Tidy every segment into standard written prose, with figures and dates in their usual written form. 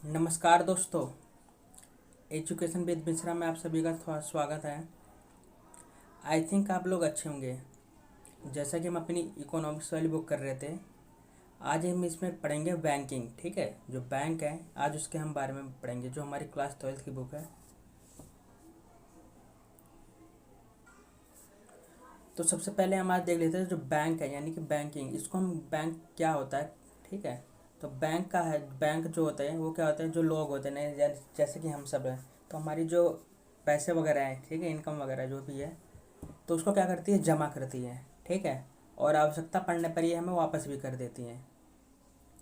नमस्कार दोस्तों। Education with Mishra में आप सभी का स्वागत है। आई थिंक आप लोग अच्छे होंगे। जैसा कि हम अपनी इकोनॉमिक्स वाली बुक कर रहे थे, आज हम इसमें पढ़ेंगे बैंकिंग। ठीक है, जो बैंक है आज उसके हम बारे में पढ़ेंगे, जो हमारी क्लास 12th की बुक है। तो सबसे पहले हम आज देख लेते हैं जो बैंक है यानी कि बैंकिंग, इसको हम बैंक क्या होता है। ठीक है, तो बैंक का है, बैंक जो होता है वो क्या होता है, जो लोग होते हैं जैसे कि हम सब हैं, तो हमारी जो पैसे वगैरह हैं, ठीक है, इनकम वगैरह जो भी है, तो उसको क्या करती है, जमा करती है। ठीक है, और आवश्यकता पड़ने पर ये हमें वापस भी कर देती हैं।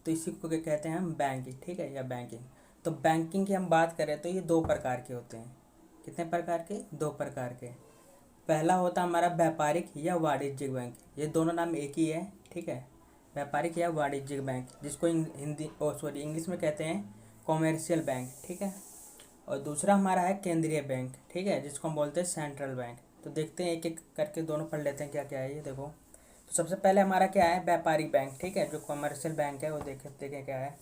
तो इसी को क्या कहते हैं हम, बैंकिंग। ठीक है, या बैंकिंग। तो बैंकिंग की हम बात करें तो ये दो प्रकार के होते हैं। कितने प्रकार के? दो प्रकार के। पहला होता है हमारा व्यापारिक या वाणिज्यिक बैंक। ये दोनों नाम एक ही है। ठीक है, व्यापारिक या वाणिज्यिक बैंक, जिसको हिंदी इंग्लिश में कहते हैं कॉमर्शियल बैंक। ठीक है, और दूसरा हमारा है केंद्रीय बैंक। ठीक है, जिसको हम बोलते हैं सेंट्रल बैंक। तो देखते हैं एक एक करके दोनों पढ़ लेते हैं क्या क्या है ये। देखो, तो सबसे पहले हमारा क्या है, व्यापारिक बैंक। ठीक है, जो कॉमर्शियल बैंक है वो देखते हैं क्या है।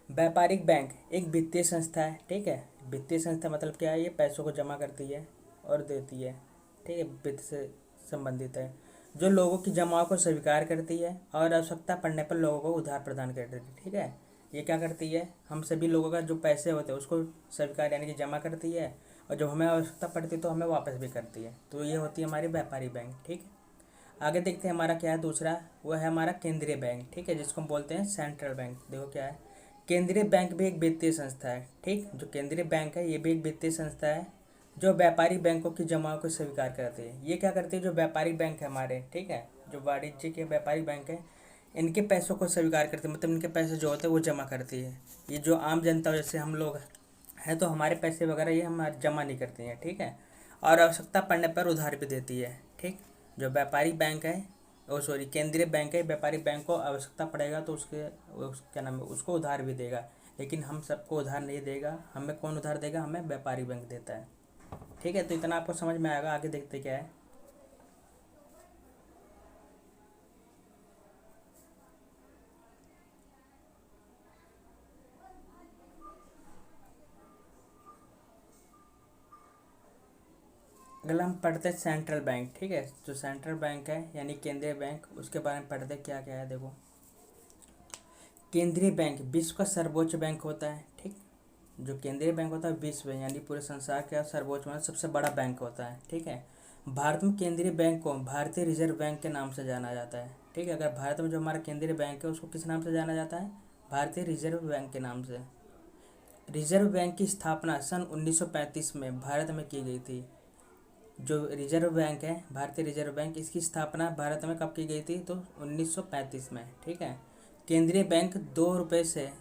व्यापारिक बैंक एक वित्तीय संस्था है। ठीक है, वित्तीय संस्था मतलब क्या है, ये पैसों को जमा करती है और देती है। ठीक है, वित्त से संबंधित है, जो लोगों की जमाओं को स्वीकार करती है और आवश्यकता पड़ने पर लोगों को उधार प्रदान करती है। ठीक है, ये क्या करती है, हम सभी लोगों का जो पैसे होते हैं उसको स्वीकार यानी कि जमा करती है, और जब हमें आवश्यकता पड़ती है तो हमें वापस भी करती है। तो ये होती है हमारी व्यापारी बैंक। ठीक है, आगे देखते हैं हमारा क्या है दूसरा, वो है हमारा केंद्रीय बैंक। ठीक है, जिसको हम बोलते हैं सेंट्रल बैंक। देखो क्या है, केंद्रीय बैंक भी एक वित्तीय संस्था है। ठीक, जो केंद्रीय बैंक है ये भी एक वित्तीय संस्था है, जो व्यापारी बैंकों की जमाओं को स्वीकार करती है। ये क्या करती है, जो व्यापारी बैंक है हमारे, ठीक है, जो वाणिज्यिक के व्यापारी बैंक है, इनके पैसों को स्वीकार करती है, मतलब इनके पैसे जो होते हैं वो जमा करती है। ये जो आम जनता जैसे हम लोग हैं, तो हमारे पैसे वगैरह ये हम जमा नहीं करती हैं। ठीक है, और आवश्यकता पड़ने पर उधार भी देती है। ठीक, जो व्यापारी बैंक है, ओ सॉरी केंद्रीय बैंक है, व्यापारी बैंक को आवश्यकता पड़ेगा तो क्या नाम है, उसको उधार भी देगा। लेकिन हम सबको उधार नहीं देगा। हमें कौन उधार देगा, हमें व्यापारी बैंक देता है। ठीक है, तो इतना आपको समझ में आएगा। आगे देखते क्या है। अगला हम पढ़ते हैं सेंट्रल बैंक। ठीक है, जो सेंट्रल बैंक है यानी केंद्रीय बैंक, उसके बारे में पढ़ते क्या क्या है। देखो, केंद्रीय बैंक विश्व का सर्वोच्च बैंक होता है। ठीक, जो केंद्रीय बैंक होता है विश्व यानी पूरे संसार का सर्वोच्च मतलब सबसे बड़ा बैंक होता है। ठीक है, भारत में केंद्रीय बैंक को भारतीय रिजर्व बैंक के नाम से जाना जाता है। ठीक है, अगर भारत में जो हमारा केंद्रीय बैंक है उसको किस नाम से जाना जाता है, भारतीय रिजर्व बैंक के नाम से। रिजर्व बैंक की स्थापना सन 1935 में भारत में की गई थी। जो रिजर्व बैंक है, भारतीय रिजर्व बैंक, इसकी स्थापना भारत में कब की गई थी, तो 1935 में। ठीक है, केंद्रीय बैंक 2 रुपये से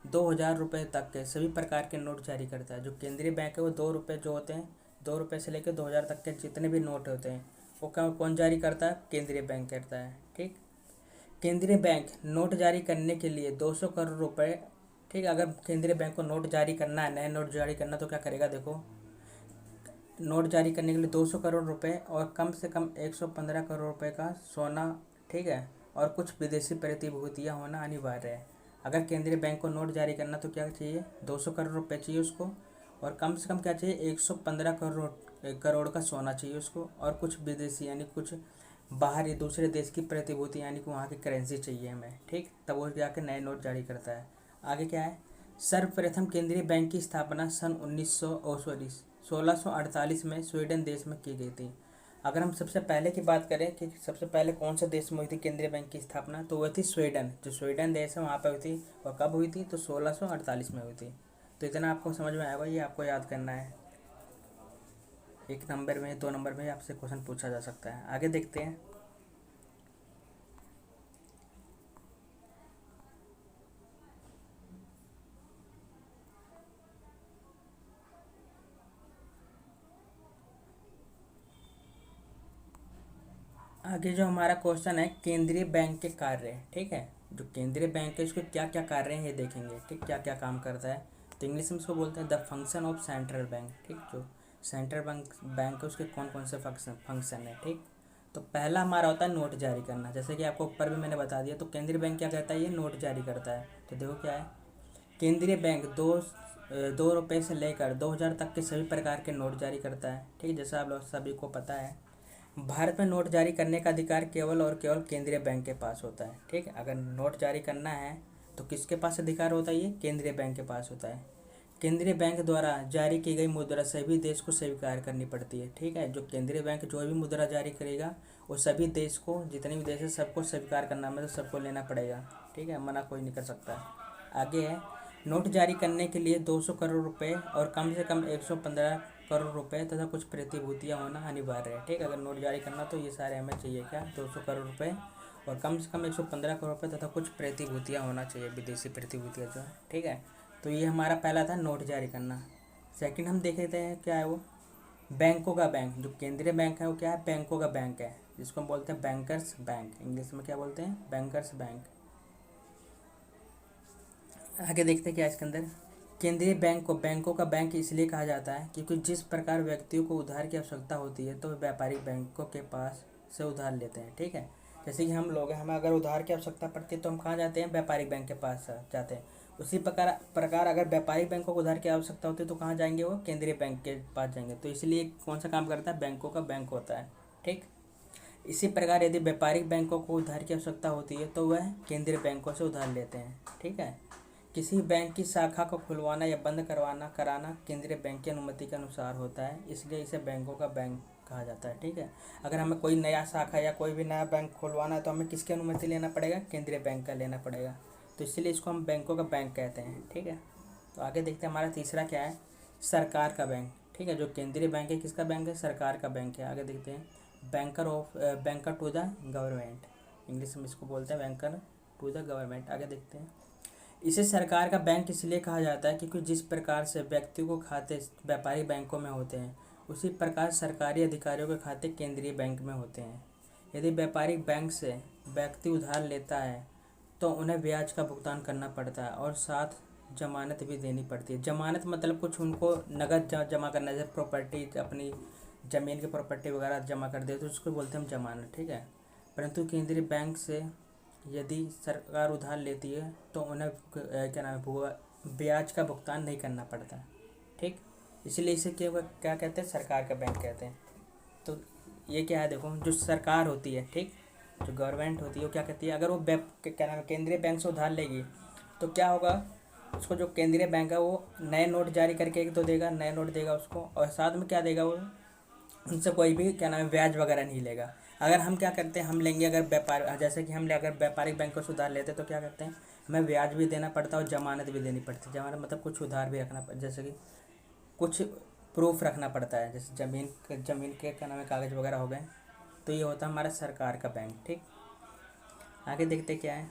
2000 रुपये तक के सभी प्रकार के नोट जारी करता है। जो केंद्रीय बैंक है वो 2 रुपये जो होते हैं, 2 रुपये से लेकर 2000 तक के जितने भी नोट होते हैं वो कौन जारी करता है, केंद्रीय बैंक करता है। ठीक, केंद्रीय बैंक नोट जारी करने के लिए 200 करोड़ रुपए। ठीक, अगर केंद्रीय बैंक को नोट जारी करना है, नए नोट जारी करना, तो क्या करेगा, देखो, नोट जारी करने के लिए 200 करोड़ रुपए और कम से कम 115 करोड़ रुपए का सोना। ठीक है, और कुछ विदेशी प्रतिभूतियाँ होना अनिवार्य है। अगर केंद्रीय बैंक को नोट जारी करना तो क्या चाहिए, 200 करोड़ रुपए चाहिए उसको, और कम से कम क्या चाहिए, 115 करोड़ का सोना चाहिए उसको, और कुछ विदेशी यानी कुछ बाहर या दूसरे देश की प्रतिभूति यानी कि वहाँ की करेंसी चाहिए हमें। ठीक, तब वो जाके नए नोट जारी करता है। आगे क्या है, सर्वप्रथम केंद्रीय बैंक की स्थापना सन 1648 में स्वीडन देश में की गई थी। अगर हम सबसे पहले की बात करें कि सबसे पहले कौन से देश में हुई थी केंद्रीय बैंक की स्थापना, तो वह थी स्वीडन। जो स्वीडन देश है वहाँ पर हुई थी, और कब हुई थी, तो 1648 में हुई थी। तो इतना आपको समझ में आएगा, ये आपको याद करना है। 1 नंबर में, 2 नंबर में आपसे क्वेश्चन पूछा जा सकता है। आगे देखते हैं। आगे जो हमारा क्वेश्चन है, केंद्रीय बैंक के कार्य। ठीक है, जो केंद्रीय बैंक है उसके क्या क्या कार्य हैं ये देखेंगे। ठीक, क्या क्या काम करता है, तो इंग्लिश में उसको बोलते हैं the function of central bank. ठीक, जो सेंट्रल बैंक है उसके कौन कौन से फंक्शन है। ठीक, तो पहला हमारा होता है नोट जारी करना। जैसे कि आपको ऊपर भी मैंने बता दिया, तो केंद्रीय बैंक क्या करता है, ये नोट जारी करता है। तो देखो क्या है, केंद्रीय बैंक 2 रुपये से लेकर 2000 तक के सभी प्रकार के नोट जारी करता है। ठीक है, जैसा आप लोग सभी को पता है, भारत में नोट जारी करने का अधिकार केवल और केवल केंद्रीय बैंक के पास होता है। ठीक है, अगर नोट जारी करना है तो किसके पास अधिकार होता है? ये केंद्रीय बैंक के पास होता है। केंद्रीय बैंक द्वारा जारी की गई मुद्रा सभी देश को स्वीकार करनी पड़ती है। ठीक है, जो केंद्रीय बैंक जो भी मुद्रा जारी करेगा वो सभी देश को, जितने भी देश है सबको स्वीकार करना, मतलब सबको लेना पड़ेगा। ठीक है, मना कोई नहीं कर सकता। आगे है, नोट जारी करने के लिए 200 करोड़ रुपए और कम से कम 115 करोड़ रुपए तथा कुछ प्रतिभूतियाँ होना अनिवार्य है। ठीक है, अगर नोट जारी करना तो ये सारे हमें चाहिए, क्या? 200 करोड़ रुपए और कम से कम 115 करोड़ रुपए तथा कुछ प्रतिभूतियाँ होना चाहिए, विदेशी प्रतिभूतियाँ जो है। ठीक है, तो ये हमारा पहला था नोट जारी करना। सेकंड हम देख लेते हैं क्या है वो, बैंकों का बैंक। जो केंद्रीय बैंक है वो क्या है? बैंकों का बैंक है, जिसको हम बोलते हैं बैंकर्स बैंक। इंग्लिश में क्या बोलते हैं? Bankers bank. आगे देखते हैं क्या इसके अंदर। केंद्रीय बैंक को बैंकों का बैंक इसलिए कहा जाता है क्योंकि जिस प्रकार व्यक्तियों को उधार की आवश्यकता होती है तो वे व्यापारिक बैंकों के पास से उधार लेते हैं। ठीक है, जैसे कि हम लोग हैं, हमें अगर उधार की आवश्यकता पड़ती है तो हम कहाँ जाते हैं? व्यापारिक बैंक के पास जाते हैं। उसी प्रकार अगर व्यापारिक बैंकों को उधार की आवश्यकता होती है तो कहाँ जाएंगे? वो केंद्रीय बैंक के पास जाएंगे। तो इसलिए कौन सा काम करता है? बैंकों का बैंक होता है। ठीक, इसी प्रकार यदि व्यापारिक बैंकों को उधार की आवश्यकता होती है तो वह केंद्रीय बैंकों से उधार लेते हैं। ठीक है, किसी बैंक की शाखा को खुलवाना या बंद कराना केंद्रीय बैंक की अनुमति के अनुसार होता है, इसलिए इसे बैंकों का बैंक कहा जाता है। ठीक है, अगर हमें कोई नया शाखा या कोई भी नया बैंक खुलवाना है तो हमें किसकी अनुमति लेना पड़ेगा? केंद्रीय बैंक का लेना पड़ेगा। तो इसलिए इसको हम बैंकों का बैंक कहते हैं। ठीक है, तो आगे देखते हैं हमारा तीसरा क्या है, सरकार का बैंक। ठीक है, जो केंद्रीय बैंक है किसका बैंक है? सरकार का बैंक है। आगे देखते हैं, banker to the government, English में इसको बोलते हैं बैंकर टू द गवर्नमेंट। आगे देखते हैं, इसे सरकार का बैंक इसलिए कहा जाता है क्योंकि जिस प्रकार से व्यक्तियों को खाते व्यापारी बैंकों में होते हैं उसी प्रकार सरकारी अधिकारियों के खाते केंद्रीय बैंक में होते हैं। यदि व्यापारिक बैंक से व्यक्ति उधार लेता है तो उन्हें ब्याज का भुगतान करना पड़ता है और साथ जमानत भी देनी पड़ती है। जमानत मतलब कुछ उनको नगद जमा करना, जैसे प्रॉपर्टी, अपनी ज़मीन की प्रॉपर्टी वगैरह जमा कर दे तो उसको बोलते हैं हम जमानत। ठीक है, परंतु केंद्रीय बैंक से यदि सरकार उधार लेती है तो उन्हें क्या नाम है, ब्याज का भुगतान नहीं करना पड़ता। ठीक, इसलिए इसे क्या कहते हैं? सरकार का बैंक कहते हैं। तो ये क्या है, देखो, जो सरकार होती है, ठीक, जो गवर्नमेंट होती है वो क्या कहती है, अगर वो क्या नाम है, केंद्रीय बैंक से उधार लेगी तो क्या होगा, उसको जो केंद्रीय बैंक है वो नए नोट जारी करके एक तो देगा, नए नोट देगा उसको, और साथ में क्या देगा, वो उनसे कोई भी क्या नाम है ब्याज वगैरह नहीं लेगा। अगर हम क्या करते हैं, हम लेंगे अगर जैसे कि हम अगर व्यापारिक बैंकों से उधार लेते हैं तो क्या करते हैं, हमें ब्याज भी देना पड़ता है और जमानत भी देनी पड़ती है। जमानत मतलब कुछ उधार भी रखना पड़ता, जैसे कि कुछ प्रूफ रखना पड़ता है, जैसे ज़मीन के क्या नाम है कागज़ वगैरह हो गए। तो ये होता है हमारा सरकार का बैंक। ठीक, आगे देखते क्या है,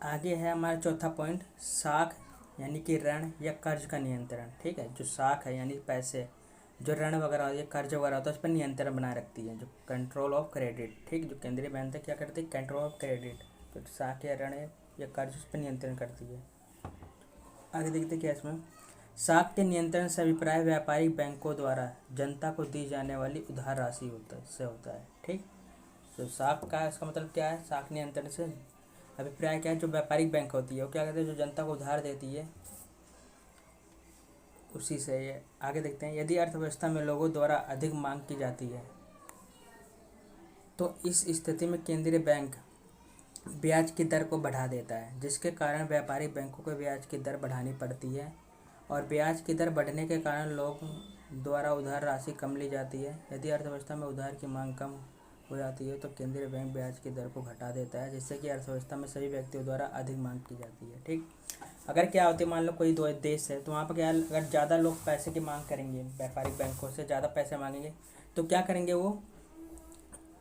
आगे है हमारा चौथा पॉइंट, साख यानी कि ऋण या कर्ज का नियंत्रण। ठीक है, जो साख है यानी पैसे, जो ऋण वगैरह या कर्ज वगैरह होता है उस पर नियंत्रण बनाए रखती है, जो कंट्रोल ऑफ क्रेडिट। ठीक, जो केंद्रीय बैंक है क्या करती है? Control of credit. तो साख या ऋण या कर्ज उस पर नियंत्रण करती है। आगे देखते क्या इसमें, साख के नियंत्रण से अभिप्राय व्यापारिक बैंकों द्वारा जनता को दी जाने वाली उधार राशि होता है। ठीक, तो साख का इसका मतलब क्या है, साख नियंत्रण से अभिप्राय क्या है, जो व्यापारिक बैंक होती है वो क्या कहते हैं, जो जनता को उधार देती है उसी से। ये आगे देखते हैं, यदि अर्थव्यवस्था में लोगों द्वारा अधिक मांग की जाती है तो इस स्थिति में केंद्रीय बैंक ब्याज की दर को बढ़ा देता है, जिसके कारण व्यापारिक बैंकों को ब्याज की दर बढ़ानी पड़ती है और ब्याज की दर बढ़ने के कारण लोग द्वारा उधार राशि कम ली जाती है। यदि अर्थव्यवस्था में उधार की मांग कम हो जाती है तो केंद्रीय बैंक ब्याज की दर को घटा देता है, जिससे कि अर्थव्यवस्था में सभी व्यक्तियों द्वारा अधिक मांग की जाती है। ठीक, अगर क्या होती है, मान लो कोई दो देश है तो वहाँ पर क्या, अगर ज़्यादा लोग पैसे की मांग करेंगे, व्यापारिक बैंकों से ज़्यादा पैसे मांगेंगे तो क्या करेंगे वो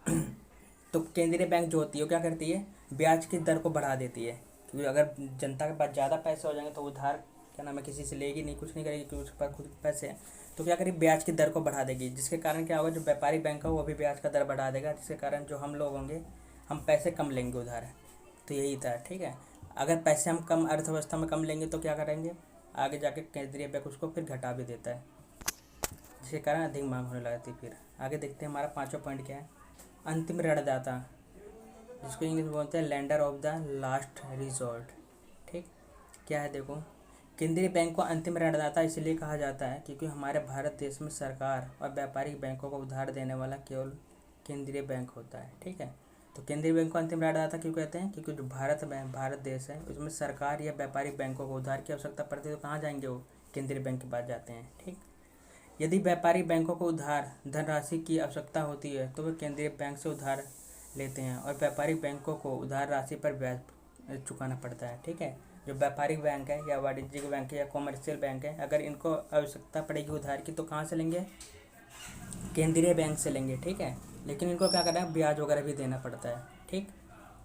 तो केंद्रीय बैंक जो होती है वो क्या करती है, ब्याज की दर को बढ़ा देती है, क्योंकि अगर जनता के पास ज़्यादा पैसे हो जाएंगे तो उधार क्या नाम है किसी से लेगी नहीं, कुछ नहीं करेगी क्योंकि उसके पास खुद पैसे हैं। तो क्या करेगी, ब्याज की दर को बढ़ा देगी, जिसके कारण क्या होगा, जो व्यापारिक बैंक है वो भी ब्याज का दर बढ़ा देगा, जिसके कारण जो हम लोग होंगे हम पैसे कम लेंगे उधार। तो यही था। ठीक है, अगर पैसे हम कम अर्थव्यवस्था में कम लेंगे तो क्या करेंगे, आगे जाके केंद्रीय बैंक उसको फिर घटा भी देता है, जिसके कारण अधिक मांग होने लगती है। फिर आगे देखते हैं हमारा पाँचवा पॉइंट क्या है, अंतिम ऋणदाता, जिसको इंग्लिश में बोलते हैं lender of the last resort. ठीक, क्या है देखो, केंद्रीय बैंक को अंतिम ऋणदाता इसलिए कहा जाता है क्योंकि हमारे भारत देश में सरकार और व्यापारिक बैंकों को उधार देने वाला केवल केंद्रीय बैंक होता है। ठीक है, तो केंद्रीय बैंक को अंतिम ऋणदाता क्यों कहते हैं? क्योंकि जो भारत देश है उसमें सरकार या व्यापारिक बैंकों को उधार की आवश्यकता पड़ती है तो कहाँ जाएंगे? वो केंद्रीय बैंक के पास जाते हैं। ठीक, यदि व्यापारिक बैंकों को उधार धनराशि की आवश्यकता होती है तो वे केंद्रीय बैंक से उधार लेते हैं और व्यापारिक बैंकों को उधार राशि पर ब्याज चुकाना पड़ता है। ठीक है, जो व्यापारिक बैंक है या वाणिज्यिक बैंक है या कॉमर्शियल बैंक है, अगर इनको आवश्यकता पड़ेगी उधार की तो कहाँ से लेंगे? केंद्रीय बैंक से लेंगे। ठीक है, लेकिन इनको क्या करना है? ब्याज वगैरह भी देना पड़ता है। ठीक,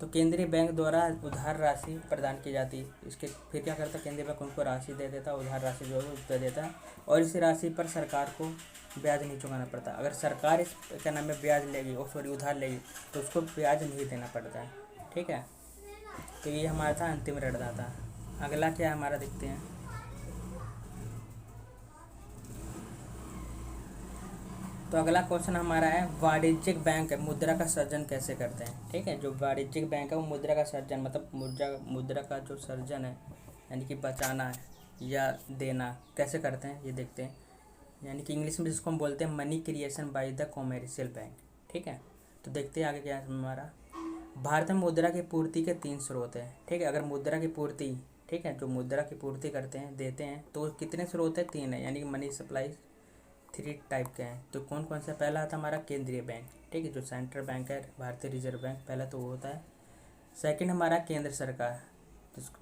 तो केंद्रीय बैंक द्वारा उधार राशि प्रदान की जाती है। इसके फिर क्या करता है? केंद्रीय बैंक उनको राशि दे देता है, उधार राशि जो है दे देता है और इस राशि पर सरकार को ब्याज नहीं चुकाना पड़ता। अगर सरकार इस क्या नाम है ब्याज लेगी और सॉरी उधार लेगी तो उसको ब्याज नहीं देना पड़ता है। ठीक है, तो ये हमारा था अंतिम ऋणदाता। अगला क्या है हमारा, देखते हैं। तो अगला क्वेश्चन हमारा है वाणिज्यिक बैंक मुद्रा का सर्जन कैसे करते हैं? ठीक है, जो वाणिज्यिक बैंक है वो मुद्रा का सर्जन मतलब मुद्रा का जो सर्जन है यानी कि बचाना है या देना कैसे करते हैं ये देखते हैं। यानी कि इंग्लिश में जिसको हम बोलते हैं money creation by the commercial bank. ठीक है, तो देखते हैं आगे क्या है हमारा। भारत में मुद्रा की पूर्ति के 3 स्रोत हैं। ठीक है, अगर मुद्रा की पूर्ति, ठीक है, जो मुद्रा की पूर्ति करते हैं देते हैं तो कितने स्रोत है? 3 है, यानी कि मनी सप्लाई 3 टाइप के हैं। तो कौन कौन सा? पहला आता हमारा केंद्रीय बैंक। ठीक है, जो सेंट्रल बैंक है भारतीय रिजर्व बैंक, पहला तो वो होता है। सेकंड हमारा केंद्र सरकार,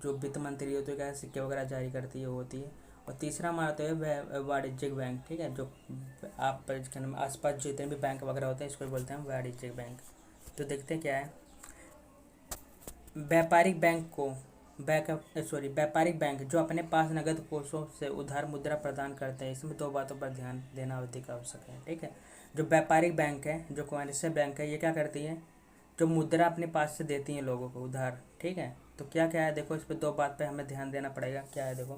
जो वित्त मंत्री होती है सिक्के वगैरह जारी करती है वो होती है। और तीसरा हमारा तो है वाणिज्यिक बैंक। ठीक है, जो आप आसपास जितने भी बैंक वगैरह होते हैं इसको बोलते हैं वाणिज्यिक बैंक। तो देखते हैं क्या है। व्यापारिक बैंक जो अपने पास नगद कोषों से उधार मुद्रा प्रदान करते हैं, इसमें 2 बातों पर ध्यान देना अधिक आवश्यक है। ठीक है, जो व्यापारिक बैंक है, जो कमर्शियल बैंक है, ये क्या करती है? जो मुद्रा अपने पास से देती हैं लोगों को उधार। ठीक है, तो क्या क्या है देखो, इस पर 2 बात पे हमें ध्यान देना पड़ेगा। क्या है देखो,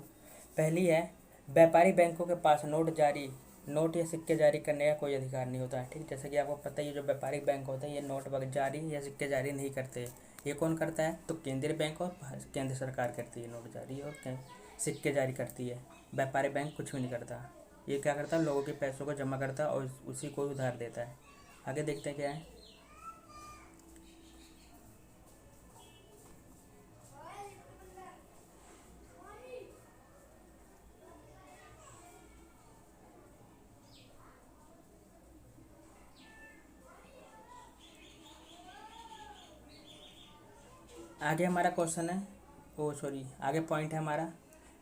पहली है व्यापारिक बैंकों के पास नोट या सिक्के जारी करने का कोई अधिकार नहीं होता है। ठीक, जैसे कि आपको पता ही है जो व्यापारिक बैंक होते हैं ये नोट वगैरह जारी या सिक्के जारी नहीं करते। ये कौन करता है? तो केंद्रीय बैंक और केंद्र सरकार करती है नोट जारी और सिक्के जारी करती है। व्यापारिक बैंक कुछ भी नहीं करता। ये क्या करता है? लोगों के पैसों को जमा करता है और उसी को उधार देता है। आगे देखते हैं क्या है। आगे हमारा क्वेश्चन है आगे पॉइंट है हमारा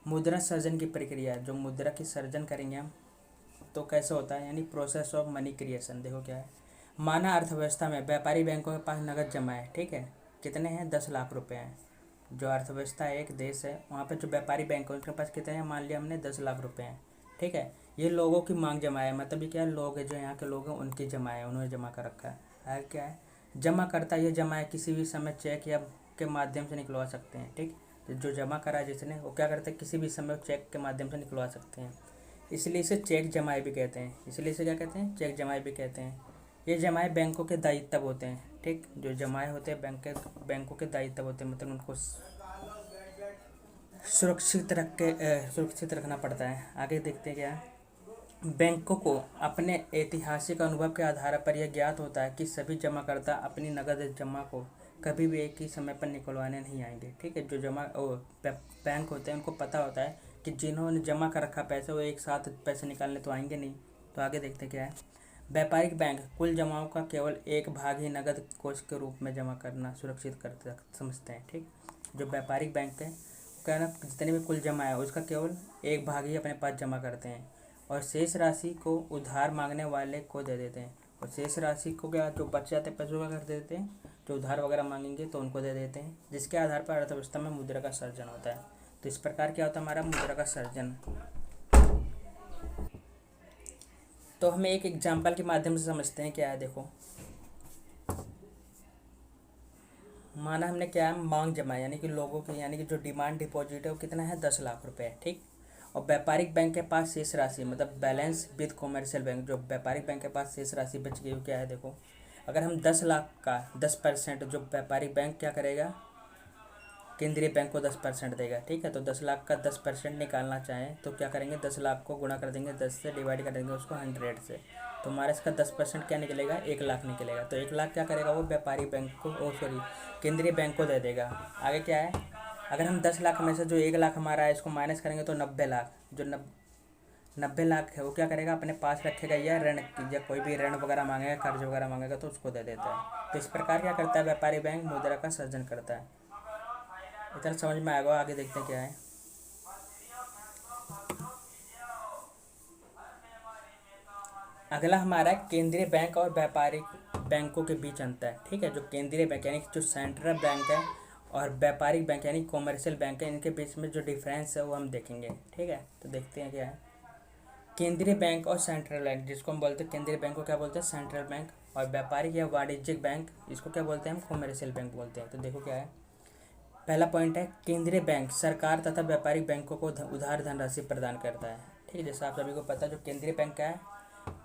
मुद्रा सर्जन की प्रक्रिया। जो मुद्रा की सर्जन करेंगे हम तो कैसे होता है, यानी प्रोसेस ऑफ मनी क्रिएशन। देखो क्या है, माना अर्थव्यवस्था में व्यापारी बैंकों के पास नगद जमा है। ठीक है, कितने हैं? 10 लाख रुपए हैं। जो अर्थव्यवस्था है एक देश है वहाँ पे जो व्यापारी बैंक है उनके पास कितने हैं? मान लिया हमने 10 लाख रुपए हैं। ठीक है, ये लोगों की मांग जमा है, मतलब ये क्या है? लोग है जो यहाँ के लोग हैं उनकी जमा है, उन्होंने जमा कर रखा है। आगे क्या है? जमा करता ये जमा है किसी भी समय चेक या के माध्यम से निकलवा सकते हैं। ठीक, तो जो जमा करा जिसने वो क्या करते हैं? किसी भी समय चेक के माध्यम से निकलवा सकते हैं, इसलिए इसे चेक जमाई भी कहते हैं। इसलिए इसे क्या कहते हैं? चेक जमाई भी कहते हैं। ये जमाए बैंकों के दायित्व होते हैं। ठीक, जो जमाए होते हैं बैंकों के दायित्व होते हैं, मतलब उनको सुरक्षित रखना पड़ता है। आगे देखते हैं क्या है। बैंकों को अपने ऐतिहासिक अनुभव के आधार पर यह ज्ञात होता है कि सभी जमाकर्ता अपनी नकद जमा को कभी भी एक ही समय पर निकलवाने नहीं आएंगे। ठीक है, जो बैंक होते हैं उनको पता होता है कि जिन्होंने जमा कर रखा पैसा वो एक साथ पैसे निकालने तो आएंगे नहीं। तो आगे देखते क्या है। व्यापारिक बैंक कुल जमाओं का केवल एक भाग ही नकद कोष के रूप में जमा करना सुरक्षित करते समझते हैं। ठीक, जो व्यापारिक बैंक है क्या ना, जितने भी कुल जमा है उसका केवल एक भाग ही अपने पास जमा करते हैं और शेष राशि को उधार मांगने वाले को दे देते हैं। और शेष राशि को क्या, जो बच जाते पैसों का कर देते हैं, जो उधार वगैरह मांगेंगे तो उनको दे देते हैं, जिसके आधार पर अर्थव्यवस्था में मुद्रा का सर्जन होता है। तो इस प्रकार क्या होता है हमारा मुद्रा का सर्जन। तो हमें एक एग्जाम्पल के माध्यम से समझते हैं क्या है। देखो, माना हमने क्या है, मांग जमा यानी कि लोगों की, यानी कि जो डिमांड डिपॉजिट है वो कितना है? 10 लाख रुपए है। ठीक, और व्यापारिक बैंक के पास शेष राशि मतलब बैलेंस विद कॉमर्शियल बैंक, जो व्यापारिक बैंक के पास शेष राशि बच गई वो क्या है देखो। अगर हम 10 लाख का 10% जो व्यापारिक बैंक क्या करेगा, केंद्रीय बैंक को 10% देगा, ठीक है। तो 10 लाख का 10% निकालना चाहें तो क्या करेंगे, 10 लाख को गुणा कर देंगे 10 से, डिवाइड कर देंगे उसको 100 से। तो हमारे इसका 10% क्या निकलेगा, 1 लाख निकलेगा। तो 1 लाख क्या करेगा वो, व्यापारी बैंक को, ओ सॉरी, केंद्रीय बैंक को दे देगा। आगे क्या है, अगर हम 10 लाख में से जो 1 लाख हमारा है इसको माइनस करेंगे तो 90 लाख, जो 90 लाख है वो क्या करेगा, अपने पास रखेगा या ऋण, या कोई भी ऋण वगैरह मांगेगा, कर्ज वगैरह मांगेगा तो उसको दे देता है। तो इस प्रकार क्या करता है व्यापारी बैंक, मुद्रा का सृजन करता है। इतना समझ में आएगा। आगे देखते हैं क्या है। अगला हमारा केंद्रीय बैंक और व्यापारिक बैंकों के बीच अंतर है, ठीक है। जो केंद्रीय बैंक यानी कि जो सेंट्रल बैंक है, और व्यापारिक बैंक यानी कॉमर्शियल बैंक है, इनके बीच में जो डिफरेंस है वो हम देखेंगे, ठीक है। तो देखते हैं क्या है। केंद्रीय बैंक और सेंट्रल बैंक, जिसको हम बोलते हैं केंद्रीय बैंक को क्या बोलते हैं, सेंट्रल बैंक, और व्यापारिक या वाणिज्यिक बैंक इसको क्या बोलते हैं, हम कॉमर्शियल बैंक बोलते हैं। तो देखो क्या है, पहला पॉइंट है, केंद्रीय बैंक सरकार तथा व्यापारिक बैंकों को उधार धनराशि प्रदान करता है, ठीक है। जैसा आप सभी को पता है, जो केंद्रीय बैंक क्या है,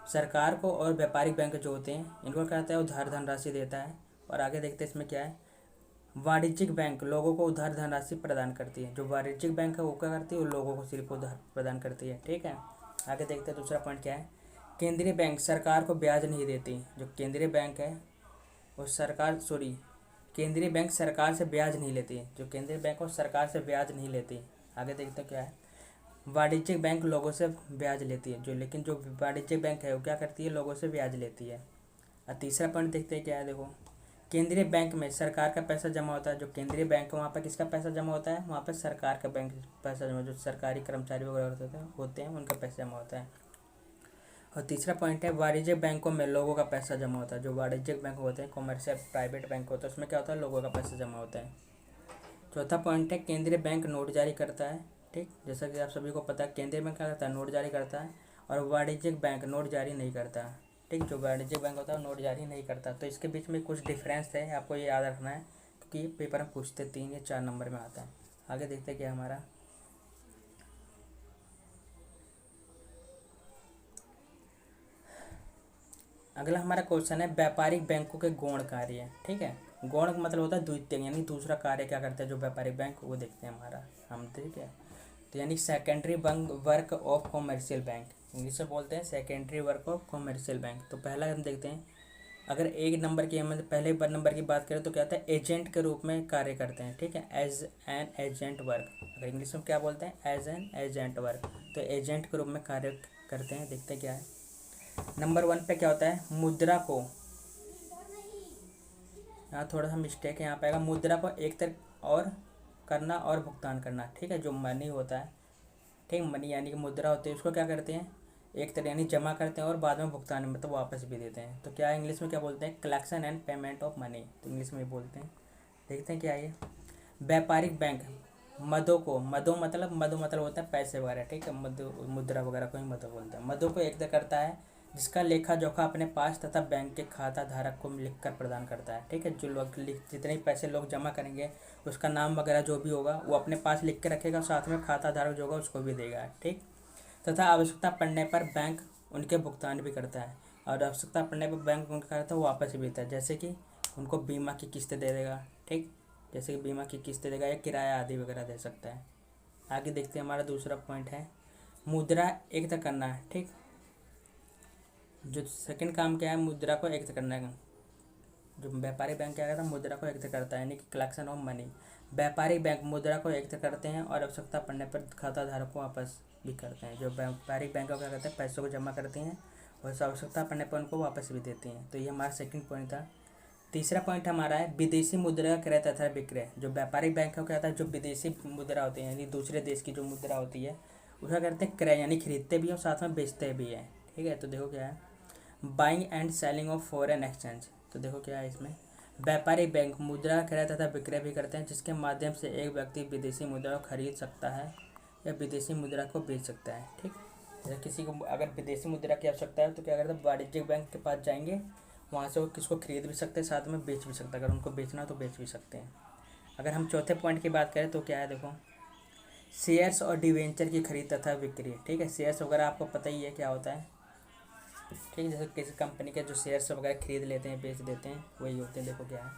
सरकार को, और व्यापारिक बैंक जो होते हैं इनको क्या कहता है, उधार धनराशि देता है। और आगे देखते हैं इसमें क्या है, वाणिज्यिक बैंक लोगों को उधार धनराशि प्रदान करती है। जो वाणिज्यिक बैंक है वो क्या करती है, वो लोगों को सिर्फ उधार प्रदान करती है, ठीक है। आगे देखते हैं दूसरा पॉइंट क्या है, केंद्रीय बैंक सरकार को ब्याज नहीं देती। जो केंद्रीय बैंक है वो केंद्रीय बैंक सरकार से ब्याज नहीं लेती। जो केंद्रीय बैंक है वो सरकार से ब्याज नहीं लेती। आगे देखते हैं क्या है, वाणिज्यिक बैंक लोगों से ब्याज लेती है। लेकिन जो वाणिज्यिक बैंक है वो क्या करती है, लोगों से ब्याज लेती है। और तीसरा पॉइंट देखते हैं क्या है, देखो, केंद्रीय बैंक में सरकार का पैसा जमा होता है। जो केंद्रीय बैंक है वहाँ पर किसका पैसा जमा होता है, वहाँ पर सरकार का बैंक पैसा जमा, जो सरकारी कर्मचारी वगैरह होते हैं उनका पैसा जमा होता है। और तीसरा पॉइंट है, वाणिज्यिक बैंकों में लोगों का पैसा जमा होता है। जो वाणिज्यिक बैंक होते हैं, कॉमर्शियल प्राइवेट बैंक होता है, उसमें क्या होता है, लोगों का पैसा जमा होता है। चौथा पॉइंट है, केंद्रीय बैंक नोट जारी करता है, ठीक। जैसा कि आप सभी को पता है, केंद्रीय बैंक क्या करता है, नोट जारी करता है, और वाणिज्यिक बैंक नोट जारी नहीं करता, ठीक। जो वाणिज्यिक बैंक होता है वो नोट जारी नहीं करता। तो इसके बीच में कुछ डिफरेंस है, आपको ये याद रखना है, क्योंकि पेपर में पूछते 3 या 4 नंबर में आता है। आगे देखते हैं क्या हमारा, अगला हमारा क्वेश्चन है, व्यापारिक बैंकों के गौण कार्य, ठीक है। गौण का मतलब होता है द्वितीय, यानी दूसरा कार्य क्या करते हैं जो व्यापारिक बैंक, वो देखते हैं हमारा हम, ठीक है। तो यानी secondary work of commercial bank, English में बोलते हैं secondary work of commercial bank. तो पहला हम देखते हैं, अगर एक नंबर की, हम पहले नंबर की बात करें तो क्या होता है, एजेंट के रूप में कार्य करते हैं, ठीक है, एज एन एजेंट वर्क। अगर इंग्लिश में क्या बोलते हैं, एज एन एजेंट वर्क। तो एजेंट के रूप में कार्य करते हैं। देखते हैं क्या है, नंबर 1 पे क्या होता है, मुद्रा को, यहाँ थोड़ा सा मिस्टेक है, यहाँ पे आएगा मुद्रा को एक तरफ और करना और भुगतान करना, ठीक है। जो मनी होता है, ठीक, मनी यानी कि मुद्रा होती है, उसको क्या करते हैं, एक तरह यानी जमा करते हैं और बाद में भुगतान मतलब वापस भी देते हैं। तो क्या है, इंग्लिश में क्या बोलते हैं, collection and payment of money, तो इंग्लिश में बोलते हैं। देखते हैं क्या है ये, व्यापारिक बैंक मदो मतलब होता है पैसे वगैरह, ठीक है, मुद्रा वगैरह को ही मदो बोलते हैं। मदो को एक करता है जिसका लेखा जोखा अपने पास तथा बैंक के खाता धारक को लिखकर प्रदान करता है, ठीक है। जो लोग जितने पैसे लोग जमा करेंगे उसका नाम वगैरह जो भी होगा वो अपने पास लिख के रखेगा, साथ में खाता धारक जो होगा उसको भी देगा, ठीक। तथा आवश्यकता पड़ने पर बैंक उनके भुगतान भी करता है, और आवश्यकता पड़ने पर बैंक उनका करता है वो वापस भी देता है। जैसे कि उनको बीमा की किस्तें दे देगा, ठीक, जैसे कि बीमा की किस्तें देगा या किराया आदि वगैरह दे सकता है। आगे देखते हैं, हमारा दूसरा पॉइंट है, मुद्रा एकत्र करना है, ठीक। जो सेकंड काम क्या है, मुद्रा को एकत्र करना है। जो व्यापारिक बैंक क्या करता है, मुद्रा को एकत्र करता है, यानी कि कलेक्शन ऑफ मनी। व्यापारिक बैंक मुद्रा को एकत्र करते हैं और आवश्यकता पड़ने पर खाता धारक को वापस भी करते हैं। जो व्यापारिक बैंक क्या करते हैं, पैसों को जमा करती हैं और आवश्यकता पड़ने पर उनको वापस भी देती हैं। तो ये हमारा सेकंड पॉइंट था। तीसरा पॉइंट हमारा है, विदेशी मुद्रा क्रय तथा विक्रय। जो व्यापारिक बैंक क्या कहता है, जो विदेशी मुद्रा होती है यानी दूसरे देश की जो मुद्रा होती है उसका करते हैं क्रय, यानी खरीदते भी हैं और साथ में बेचते भी हैं, ठीक है। तो देखो क्या है, buying and selling of foreign exchange. तो देखो क्या है इसमें, व्यापारिक बैंक मुद्रा क्रय तथा विक्रय भी करते हैं, जिसके माध्यम से एक व्यक्ति विदेशी मुद्रा को खरीद सकता है या विदेशी मुद्रा को बेच सकता है, ठीक। जैसे किसी को अगर विदेशी मुद्रा की आवश्यकता है तो क्या करते हैं, वाणिज्यिक बैंक के पास जाएंगे, वहाँ से वो किसको खरीद भी सकते हैं, साथ में बेच भी सकते हैं। अगर उनको बेचना हो तो बेच भी सकते हैं। अगर हम चौथे पॉइंट की बात करें तो क्या है, देखो, शेयर्स और डिवेंचर की खरीद तथा बिक्री, ठीक है। शेयर्स वगैरह आपको पता ही है क्या होता है, ठीक है, जैसे किसी कंपनी के जो शेयर्स वगैरह खरीद लेते हैं, बेच देते हैं, वही होते हैं। देखो क्या है,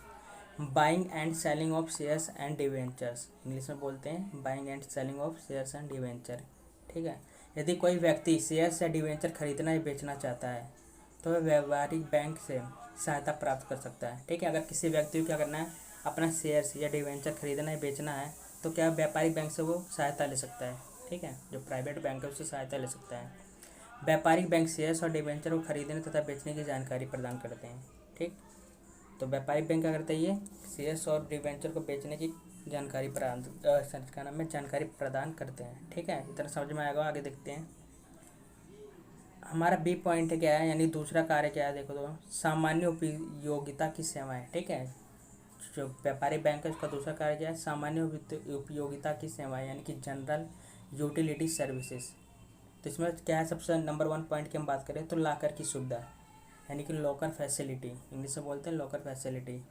buying and selling of shares and debentures, English में बोलते हैं buying and selling of shares and debenture. ठीक है, यदि कोई व्यक्ति शेयर्स या डिवेंचर खरीदना या बेचना चाहता है तो वह व्यापारिक बैंक से सहायता प्राप्त कर सकता है। ठीक है, अगर किसी व्यक्ति को क्या करना है, अपना शेयर्स या डिवेंचर खरीदना या बेचना है तो क्या व्यापारिक बैंक से वो सहायता ले सकता है। ठीक है, जो प्राइवेट बैंक है उससे सहायता ले सकता है। व्यापारिक बैंक शेयर्स और डिवेंचर को खरीदने तथा बेचने की जानकारी प्रदान करते हैं। ठीक, तो व्यापारिक बैंक क्या करते हैं, ये शेयर्स और डिवेंचर को बेचने की जानकारी जानकारी प्रदान करते हैं। ठीक है, इतना समझ में आएगा। आगे देखते हैं, हमारा बी पॉइंट क्या है, यानी दूसरा कार्य क्या है, देखो तो सामान्य उपयोगिता की सेवाएं। ठीक है, जो व्यापारिक बैंक है उसका दूसरा कार्य क्या है, सामान्य उपयोगिता की सेवाएं, यानी कि जनरल यूटिलिटी सर्विसेज। तो इसमें क्या है, सबसे नंबर 1 पॉइंट की हम बात करें तो लॉकर की सुविधा, यानी कि लॉकर फैसिलिटी, इंग्लिश में बोलते हैं लॉकर फैसिलिटी।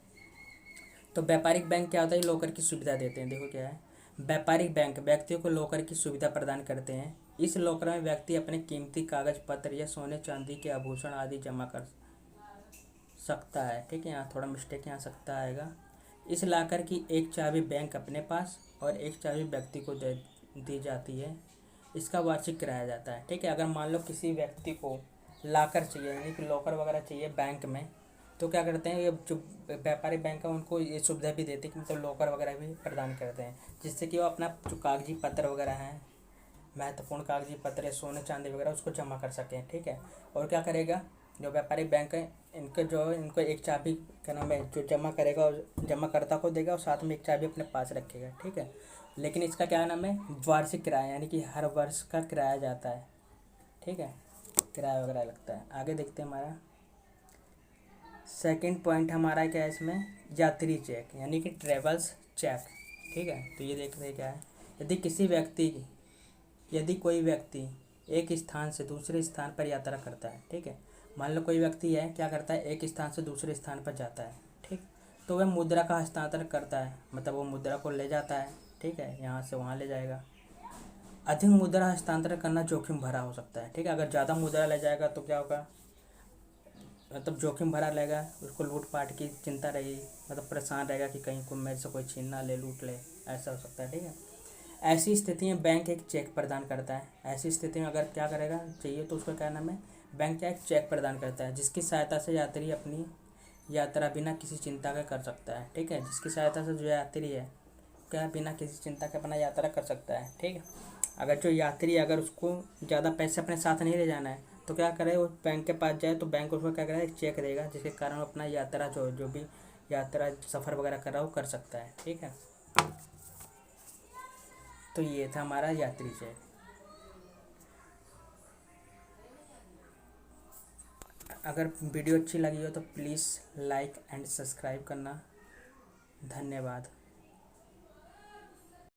तो व्यापारिक बैंक क्या होता है, लॉकर की सुविधा देते हैं। देखो क्या है, व्यापारिक बैंक व्यक्तियों को लॉकर की सुविधा प्रदान करते हैं। इस लॉकर में व्यक्ति अपने कीमती कागज पत्र या सोने चांदी के आभूषण आदि जमा कर सकता है। ठीक है, यहाँ थोड़ा मिस्टेक यहाँ सकता आएगा। इस लॉकर की एक चाबी बैंक अपने पास और एक चाबी व्यक्ति को दी जाती है। इसका वार्षिक कराया जाता है। ठीक है, अगर मान लो किसी व्यक्ति को लॉकर चाहिए, यानी कि लॉकर वगैरह चाहिए बैंक में, तो क्या करते हैं, ये जो व्यापारिक बैंक है उनको ये सुविधा भी देते हैं कि मतलब लॉकर वगैरह भी प्रदान करते हैं, जिससे कि वो अपना जो कागजी पत्र वगैरह हैं, महत्वपूर्ण कागजी पत्र या सोने चांदी वगैरह उसको जमा कर सकें। ठीक है, और क्या करेगा, जो व्यापारिक बैंक है इनको एक चाबी क्या नाम है, जो जमा करेगा और जमाकर्ता को देगा और साथ में एक चाबी अपने पास रखेगा। ठीक है, लेकिन इसका क्या नाम है, वार्षिक किराया, यानी कि हर वर्ष का किराया जाता है। ठीक है, किराया वगैरह लगता है। आगे देखते हैं, हमारा सेकंड पॉइंट हमारा क्या है इसमें, यात्री चेक, यानी कि ट्रेवल्स चेक। ठीक है, तो ये देख रहे क्या है, यदि कोई व्यक्ति एक स्थान से दूसरे स्थान पर यात्रा करता है। ठीक है, मान लो कोई व्यक्ति है, क्या करता है, एक स्थान से दूसरे स्थान पर जाता है। ठीक, तो वह मुद्रा का हस्तांतरण करता है, मतलब वो मुद्रा को ले जाता है। ठीक है, यहाँ से वहाँ ले जाएगा। अधिक मुद्रा हस्तांतरण करना जोखिम भरा हो सकता है। ठीक है, अगर ज़्यादा मुद्रा ले जाएगा तो क्या होगा, मतलब जोखिम भरा रहेगा, उसको लूटपाट की चिंता रहेगी, मतलब परेशान रहेगा कि कहीं को मेरे से कोई छीन ना ले, लूट ले, ऐसा हो सकता है। ठीक है, ऐसी स्थिति में बैंक एक चेक प्रदान करता है। ऐसी स्थिति में अगर क्या करेगा, चाहिए तो उसका क्या नाम है, बैंक क्या एक चेक प्रदान करता है, जिसकी सहायता से यात्री अपनी यात्रा बिना किसी चिंता के कर सकता है। ठीक है, जिसकी सहायता से जो यात्री है क्या बिना किसी चिंता के अपना यात्रा कर सकता है। ठीक है, अगर जो यात्री अगर उसको ज़्यादा पैसे अपने साथ नहीं ले जाना है तो क्या करे, वो बैंक के पास जाए तो बैंक उसको क्या करेगा, एक चेक देगा, जिसके कारण वो अपना यात्रा जो भी यात्रा सफ़र वगैरह कर रहा है वो कर सकता है। ठीक है, तो ये था हमारा यात्री चेक। अगर वीडियो अच्छी लगी हो तो प्लीज़ लाइक एंड सब्सक्राइब करना। धन्यवाद।